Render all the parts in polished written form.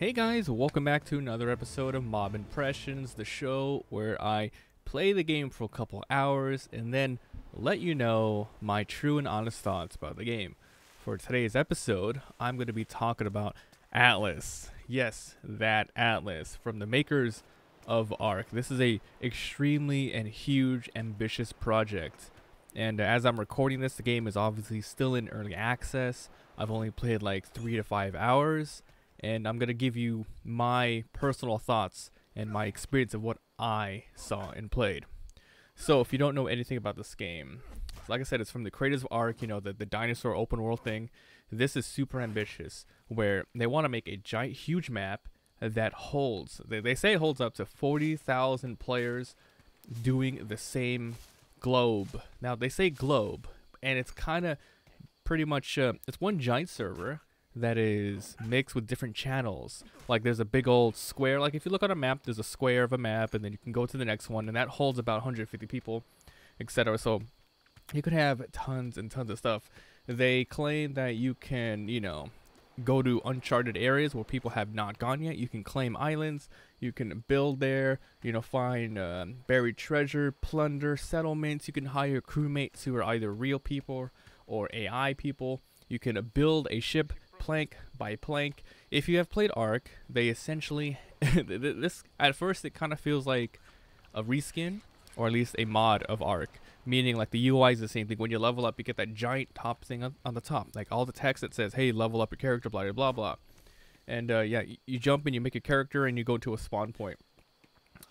Hey guys, welcome back to another episode of Mabimpressions, the show where I play the game for a couple hours and then let you know my true and honest thoughts about the game. For today's episode, I'm going to be talking about Atlas. Yes, that Atlas from the makers of Ark. This is a extremely and huge ambitious project. And as I'm recording this, the game is obviously still in early access. I've only played like 3 to 5 hours. And I'm going to give you my personal thoughts and my experience of what I saw and played. So if you don't know anything about this game, like I said, it's from the creators of Ark, you know, the dinosaur open world thing. This is super ambitious, where they want to make a giant, huge map that holds, they say it holds up to 40,000 players doing the same globe. Now, they say globe, and it's kind of pretty much, it's one giant server that is mixed with different channels. Like there's a big old square, like if you look on a map, there's a square of a map, and then you can go to the next one, and that holds about 150 people, etc. So you could have tons and tons of stuff. They claim that you can, you know, go to uncharted areas where people have not gone yet. You can claim islands, you can build there, you know, find buried treasure, plunder settlements. You can hire crewmates who are either real people or AI people. You can build a ship plank by plank. If you have played Ark, they essentially this at first it kind of feels like a reskin or at least a mod of Ark, meaning like the UI is the same thing. When you level up, you get that giant top thing on the top, like all the text that says, hey, level up your character, blah blah blah blah. And yeah, you jump and you make a character and you go to a spawn point.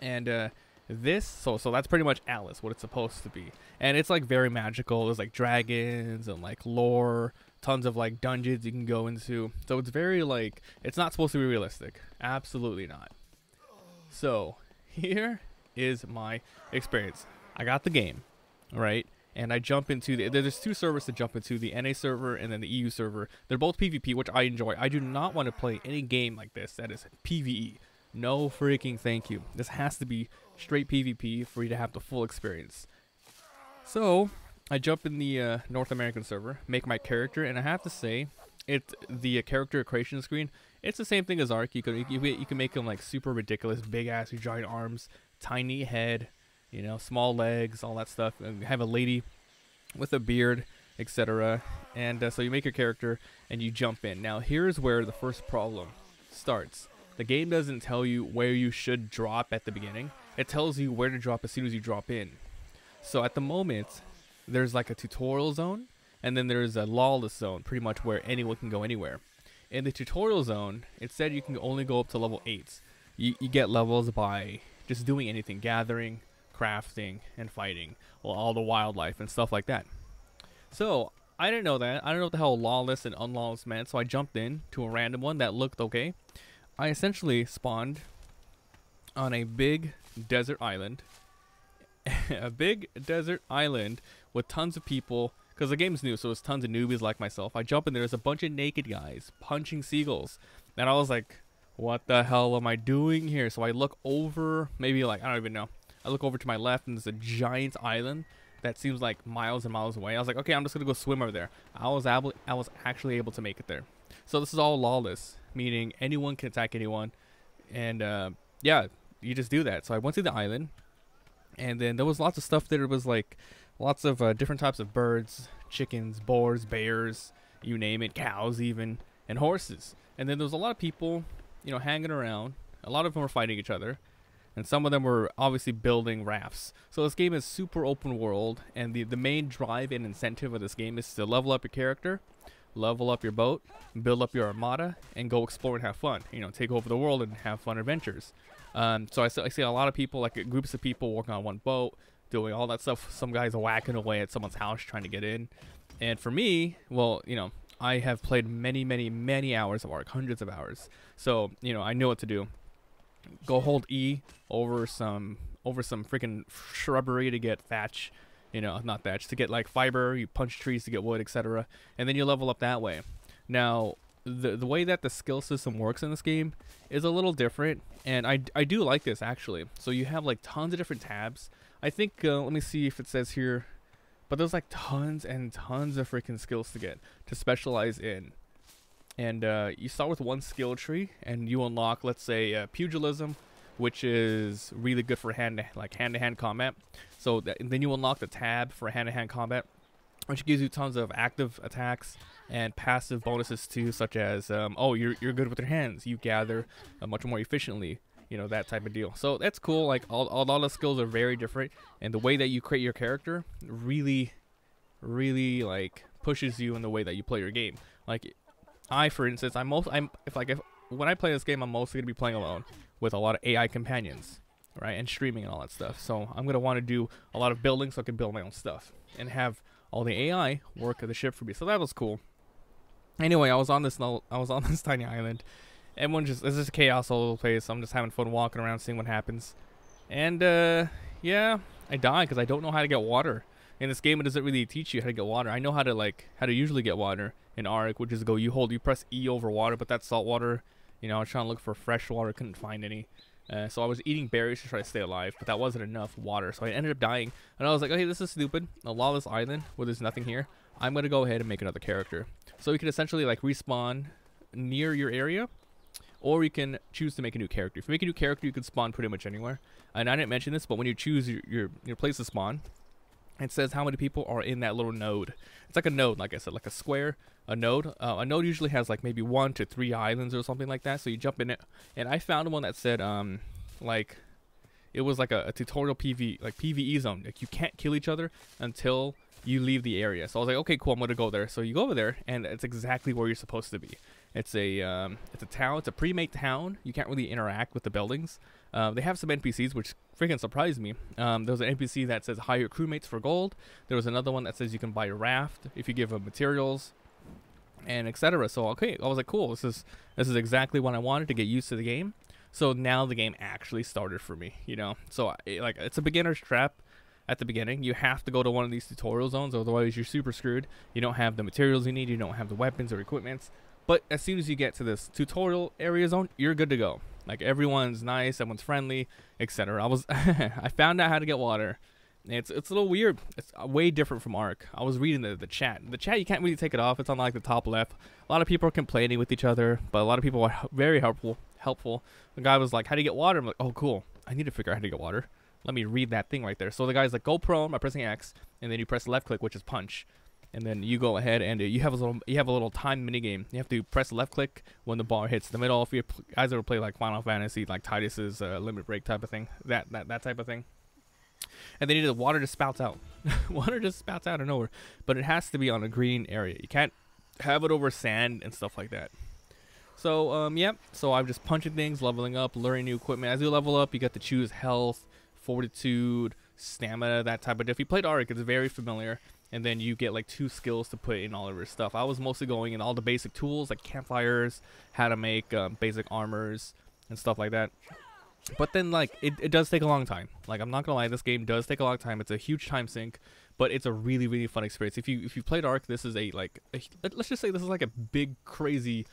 And this, so that's pretty much Atlas, what it's supposed to be. And it's like very magical. There's like dragons and like lore, tons of like dungeons you can go into. So it's very like, it's not supposed to be realistic. Absolutely not. So here is my experience. I got the game, right? And I jump into there's two servers to jump into, the NA server and then the EU server. They're both PvP, which I enjoy. I do not want to play any game like this that is PvE. No freaking thank you. This has to be straight PvP for you to have the full experience. So I jump in the North American server, make my character, and I have to say, the character creation screen, it's the same thing as Ark. You can make them like super ridiculous, big ass, giant arms, tiny head, you know, small legs, all that stuff. And have a lady with a beard, etc. And so you make your character and you jump in. Now here's where the first problem starts. The game doesn't tell you where you should drop at the beginning. It tells you where to drop as soon as you drop in. So at the moment, there's like a tutorial zone, and then there's a lawless zone, pretty much where anyone can go anywhere. In the tutorial zone, it said you can only go up to level 8. You get levels by just doing anything, gathering, crafting, and fighting, well, all the wildlife and stuff like that. So I didn't know that. I don't know what the hell lawless and unlawless meant, so I jumped in to a random one that looked okay. I essentially spawned on a big desert island. A big desert island with tons of people, because the game's new, so it's tons of newbies like myself. I jump in there, there's a bunch of naked guys punching seagulls, and I was like, what the hell am I doing here? So I look over, maybe like, I don't even know, I look over to my left, and there's a giant island that seems like miles and miles away. I was like, okay, I'm just gonna go swim over there. I was actually able to make it there. So this is all lawless, meaning anyone can attack anyone, and yeah, you just do that. So I went to the island, and then there was lots of stuff there. It was like lots of different types of birds, chickens, boars, bears, you name it, cows even, and horses. And then there was a lot of people, you know, hanging around. A lot of them were fighting each other, and some of them were obviously building rafts. So this game is super open world, and the main drive and incentive of this game is to level up your character, level up your boat, build up your armada, and go explore and have fun. You know, take over the world and have fun adventures. So I see a lot of people, like groups of people working on one boat, doing all that stuff. Some guys are whacking away at someone's house trying to get in. And for me, well, you know, I have played many hours of Ark, hundreds of hours. So, you know, I know what to do. Go hold E over some freaking shrubbery to get thatch. You know, not thatch, to get like fiber. You punch trees to get wood, etc. And then you level up that way. Now, the way that the skill system works in this game is a little different, and I do like this actually. So you have like tons of different tabs. I think let me see if it says here, but there's like tons and tons of freaking skills to get to specialize in. And you start with one skill tree, and you unlock, let's say, pugilism, which is really good for hand-to-hand combat. So then you unlock the tab for hand-to-hand combat, which gives you tons of active attacks and passive bonuses too, such as oh, you're good with your hands, you gather much more efficiently, you know, that type of deal. So that's cool. Like all the skills are very different, and the way that you create your character really like pushes you in the way that you play your game. Like for instance, when I play this game, I'm mostly gonna be playing alone with a lot of AI companions, right, and streaming and all that stuff. So I'm gonna want to do a lot of building so I can build my own stuff and have all the AI work the ship for me. So that was cool. Anyway, I was on this tiny island. Everyone it's just chaos all over the place. I'm just having fun walking around, seeing what happens. And yeah, I died because I don't know how to get water. In this game, it doesn't really teach you how to get water. I know how to usually get water in Ark, which is you press E over water, but that's salt water. You know, I was trying to look for fresh water, couldn't find any. So I was eating berries to try to stay alive, but that wasn't enough water, so I ended up dying. And I was like, okay, this is stupid. A lawless island where there's nothing here. I'm gonna go ahead and make another character. So you can essentially like respawn near your area, or you can choose to make a new character. If you make a new character, you can spawn pretty much anywhere. And I didn't mention this, but when you choose your place to spawn, it says how many people are in that little node. It's like a node, like I said, like a square, a node. A node usually has like maybe 1 to 3 islands or something like that. So you jump in it, and I found one that said like it was like a tutorial PvE zone. Like you can't kill each other until you leave the area. So I was like, okay, cool, I'm gonna go there. So you go over there, and it's exactly where you're supposed to be. It's a town. It's a pre-made town. You can't really interact with the buildings. They have some NPCs, which freaking surprised me. There was an NPC that says hire crewmates for gold. There was another one that says you can buy a raft if you give them materials, and etc. So okay, I was like, cool. This is exactly what I wanted to get used to the game. So now the game actually started for me, you know. So it's a beginner's trap. At the beginning, you have to go to one of these tutorial zones, otherwise you're super screwed. You don't have the materials you need. You don't have the weapons or equipments. But as soon as you get to this tutorial area zone, you're good to go. Like everyone's nice, everyone's friendly, etc. I found out how to get water. It's a little weird. It's way different from Ark. I was reading the chat. The chat, you can't really take it off. It's on like the top left. A lot of people are complaining with each other, but a lot of people are very helpful. The guy was like, "How do you get water?" I'm like, "Oh, cool. I need to figure out how to get water. Let me read that thing right there." So the guy's like, go prone by pressing X, and then you press left click, which is punch. And then you go ahead and you have a little time mini game. You have to press left click when the bar hits the middle. If you guys ever play like Final Fantasy, like Titus's Limit Break type of thing, that type of thing. And then the water just spouts out. Water just spouts out of nowhere, but it has to be on a green area. You can't have it over sand and stuff like that. So yeah. So I'm just punching things, leveling up, learning new equipment. As you level up, you get to choose health, fortitude, stamina, that type of. If you played Ark, it's very familiar. And then you get like 2 skills to put in all of your stuff. I was mostly going in all the basic tools like campfires, how to make basic armors and stuff like that. But then like it does take a long time. Like I'm not gonna lie, this game does take a long time. It's a huge time sink, but it's a really fun experience. If you played Ark, this is let's just say this is like a big crazy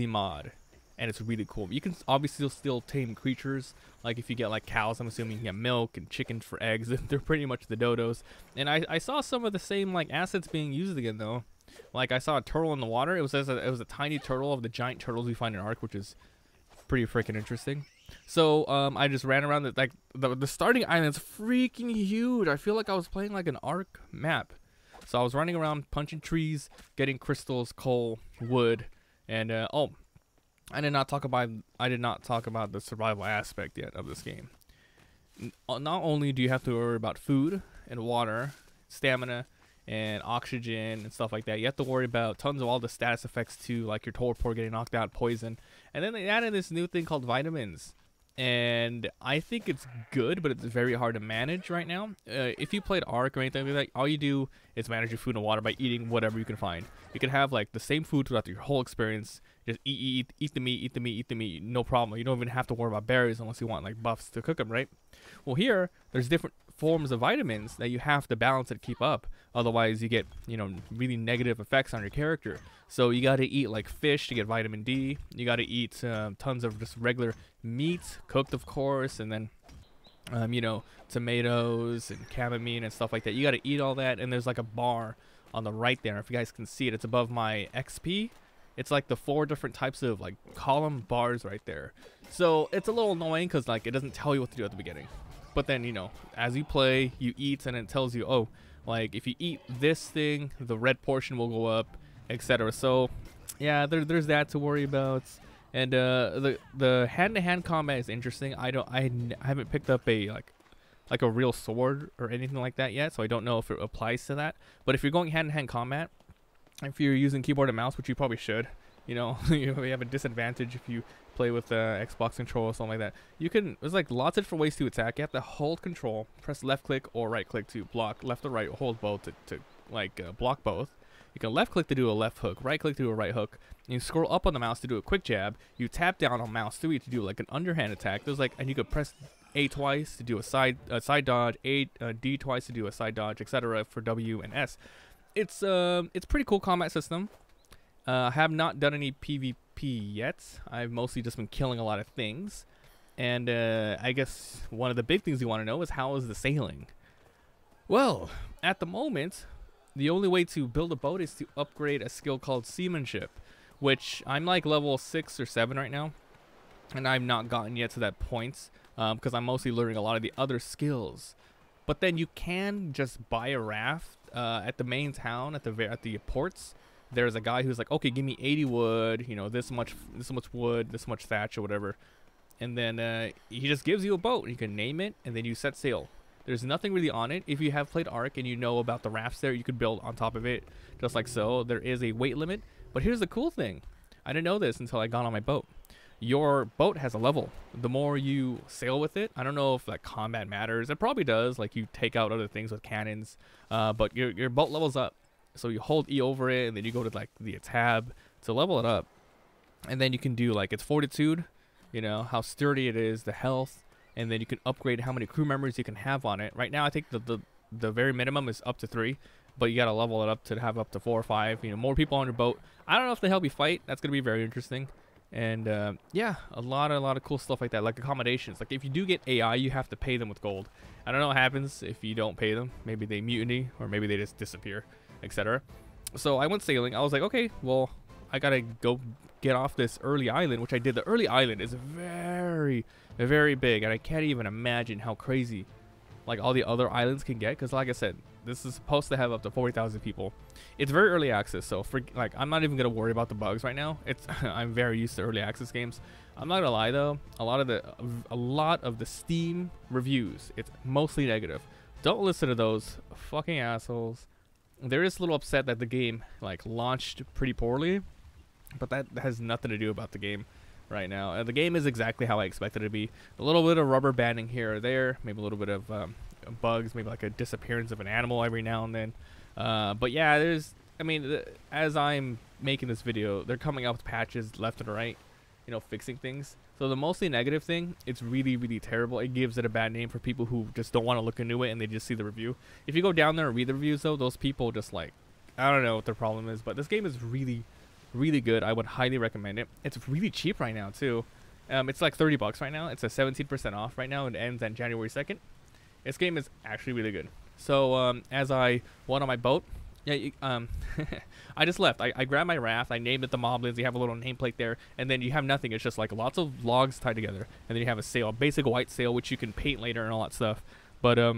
mod. And it's really cool. You can obviously still tame creatures. Like if you get like cows, I'm assuming you can get milk, and chickens for eggs. They're pretty much the dodos. And I saw some of the same like assets being used again though. Like I saw a turtle in the water. It was a tiny turtle of the giant turtles we find in Ark, which is pretty freaking interesting. So I just ran around the starting island's freaking huge. I feel like I was playing like an Ark map. So I was running around punching trees, getting crystals, coal, wood, and oh. I did not talk about the survival aspect yet of this game. Not only do you have to worry about food and water, stamina, and oxygen and stuff like that, you have to worry about tons of all the status effects too, like your torpor getting knocked out, poison. And then they added this new thing called vitamins. And I think it's good, but it's very hard to manage right now. If you played Ark or anything like that, all you do is manage your food and water by eating whatever you can find. You can have like the same food throughout your whole experience. Just eat the meat, no problem. You don't even have to worry about berries unless you want like buffs to cook them, right? Well, here there's different forms of vitamins that you have to balance and keep up. Otherwise, you get really negative effects on your character. So you got to eat like fish to get vitamin D. You got to eat tons of just regular meat, cooked of course, and then tomatoes and chamomile and stuff like that. You got to eat all that, and there's like a bar on the right there. If you guys can see it, it's above my XP. It's like the 4 different types of like column bars right there. So it's a little annoying because like it doesn't tell you what to do at the beginning. But then, you know, as you play, you eat, and it tells you, oh, like if you eat this thing, the red portion will go up, etc. So yeah, there's that to worry about. And the hand-to-hand combat is interesting. I haven't picked up a like a real sword or anything like that yet, so I don't know if it applies to that. But if you're going hand-to-hand combat, if you're using keyboard and mouse, which you probably should, you know, you have a disadvantage if you play with Xbox control or something like that. You can, there's like lots of different ways to attack. You have to hold control, press left click or right click to block, left or right, hold both to block both. You can left click to do a left hook, right click to do a right hook. You scroll up on the mouse to do a quick jab. You tap down on mouse 3 to do like an underhand attack. There's like, and you could press A twice to do a side dodge, D twice to do a side dodge, etc. for W and S. It's pretty cool combat system. I have not done any PvP yet. I've mostly just been killing a lot of things. And I guess one of the big things you want to know is how is the sailing? Well, at the moment, the only way to build a boat is to upgrade a skill called seamanship, which I'm like level 6 or 7 right now, and I've not gotten yet to that point because I'm mostly learning a lot of the other skills. But then you can just buy a raft at the main town, at the ports. There's a guy who's like, okay, give me 80 wood, you know, this much wood, this much thatch or whatever, and then he just gives you a boat. You can name it, and then you set sail. There's nothing really on it. If you have played Ark and you know about the rafts there, you could build on top of it, just like so. There is a weight limit, but here's the cool thing. I didn't know this until I got on my boat. Your boat has a level. The more you sail with it, I don't know if like combat matters. It probably does. Like you take out other things with cannons, but your boat levels up. So you hold E over it, and then you go to like the tab to level it up, and then you can do like its fortitude, you know, how sturdy it is, the health. And then you can upgrade how many crew members you can have on it. Right now, I think the very minimum is up to 3, but you gotta level it up to have up to 4 or 5. You know, more people on your boat. I don't know if they help you fight. That's gonna be very interesting. And yeah, a lot of cool stuff like that, like accommodations. Like if you do get AI, you have to pay them with gold. I don't know what happens if you don't pay them. Maybe they mutiny, or maybe they just disappear, etc. So I went sailing. I was like, okay, well, I gotta go get off this early island, which I did. The early island is very big, and I can't even imagine how crazy like all the other islands can get, because like I said, this is supposed to have up to 40,000 people. It's very early access, so for like I'm not even gonna worry about the bugs right now. It's I'm very used to early access games. I'm not gonna lie though, a lot of the Steam reviews, it's mostly negative. Don't listen to those fucking assholes. They're just a little upset that the game like launched pretty poorly, but that has nothing to do about the game right now. The game is exactly how I expected it to be. A little bit of rubber banding here or there, maybe a little bit of bugs, maybe like a disappearance of an animal every now and then. But yeah, I mean, as I'm making this video, they're coming out with patches left and right, you know, fixing things. So the mostly negative thing, it's really terrible. It gives it a bad name for people who just don't want to look into it and they just see the review. If you go down there and read the reviews though, those people just like, I don't know what their problem is, but this game is really good. I would highly recommend it. It's really cheap right now too. It's like 30 bucks right now. It's a 17% off right now, and it ends on January 2nd. This game is actually really good. So as I went on my boat, yeah, I just left. I grabbed my raft. I named it the Moblins. You have a little nameplate there, and then you have nothing. It's just like lots of logs tied together, and then you have a sail, a basic white sail, which you can paint later and all that stuff. But I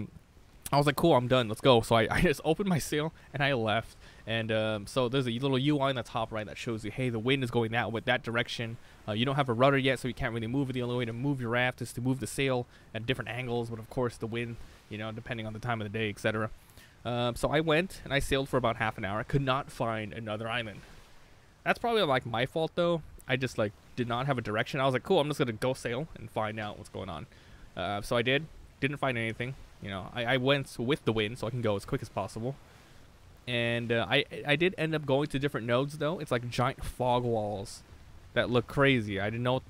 was like, cool, I'm done. Let's go. So I just opened my sail and I left. And so there's a little UI on the top right that shows you, hey, the wind is going that direction. You don't have a rudder yet, so you can't really move it. The only way to move your raft is to move the sail at different angles, but of course the wind, you know, depending on the time of the day, etc. So I went and I sailed for about half an hour. I could not find another island. That's probably like my fault though. I just like did not have a direction. I was like, cool, I'm just gonna go sail and find out what's going on. So I didn't find anything. You know, I went with the wind so I can go as quick as possible. And I did end up going to different nodes though. It's like giant fog walls that look crazy. I did not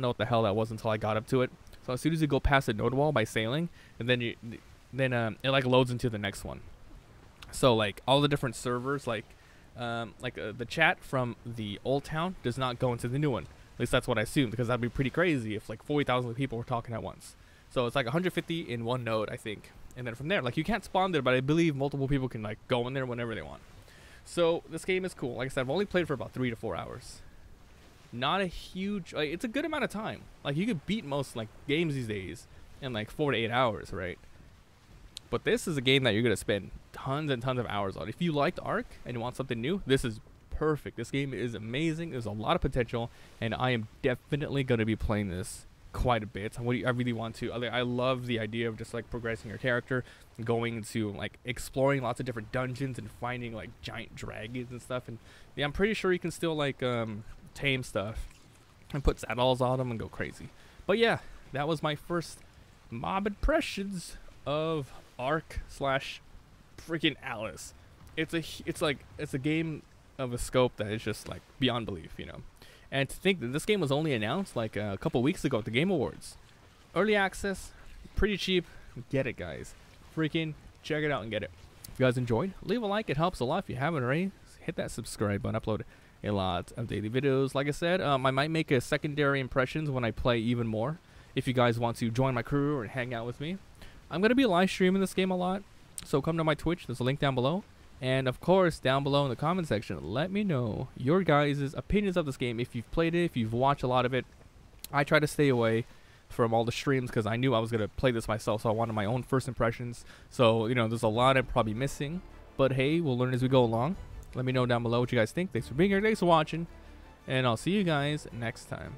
know what the hell that was until I got up to it. So as soon as you go past the node wall by sailing, and then it like loads into the next one. So like all the different servers, like the chat from the old town does not go into the new one. At least that's what I assumed, because that'd be pretty crazy if like 40,000 people were talking at once. So it's like 150 in one node, I think. And then from there, like you can't spawn there, but I believe multiple people can like go in there whenever they want. So this game is cool. Like I said, I've only played for about 3 to 4 hours. Not a huge, like, it's a good amount of time. Like, you could beat most like games these days in like 4 to 8 hours, right? But this is a game that you're gonna spend tons and tons of hours on. If you liked Ark and you want something new, this is perfect. This game is amazing. There's a lot of potential, and I am definitely gonna be playing this quite a bit. I really want to. I love the idea of just like progressing your character, going to like exploring lots of different dungeons and finding like giant dragons and stuff. And yeah, I'm pretty sure you can still like tame stuff and put saddles on them and go crazy. But yeah, that was my first mob impressions of Ark slash freaking Alice. It's a game of a scope that is just like beyond belief, you know. And to think that this game was only announced like a couple weeks ago at the Game Awards. Early access, pretty cheap. Get it, guys. Freaking check it out and get it. If you guys enjoyed, leave a like. It helps a lot. If you haven't already, hit that subscribe button. Upload a lot of daily videos. Like I said, I might make a secondary impressions when I play even more. If you guys want to join my crew or hang out with me, I'm going to be live streaming this game a lot. So come to my Twitch. There's a link down below. And of course, down below in the comment section, let me know your guys' opinions of this game. If you've played it, if you've watched a lot of it. I try to stay away from all the streams because I knew I was going to play this myself, so I wanted my own first impressions. So, you know, there's a lot I'm probably missing. But hey, we'll learn as we go along. Let me know down below what you guys think. Thanks for being here. Thanks for watching. And I'll see you guys next time.